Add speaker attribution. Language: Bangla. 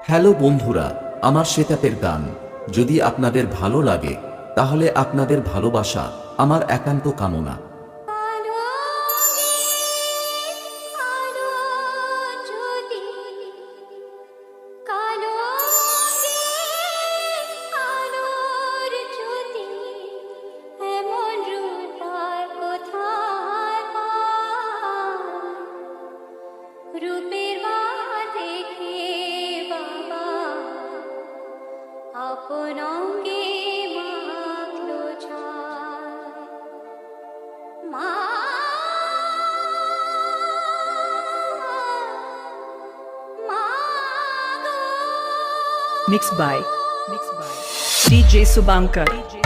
Speaker 1: হ্যালো বন্ধুরা, আমার সেতাপের গান যদি আপনাদের ভালো লাগে তাহলে আপনাদের ভালোবাসা আমার একান্ত কামনা।
Speaker 2: রূপের দেখে বাবা আপন অঙ্গে মাখলো ছায়। মা মা গো।
Speaker 3: Mixed by DJ Subankar.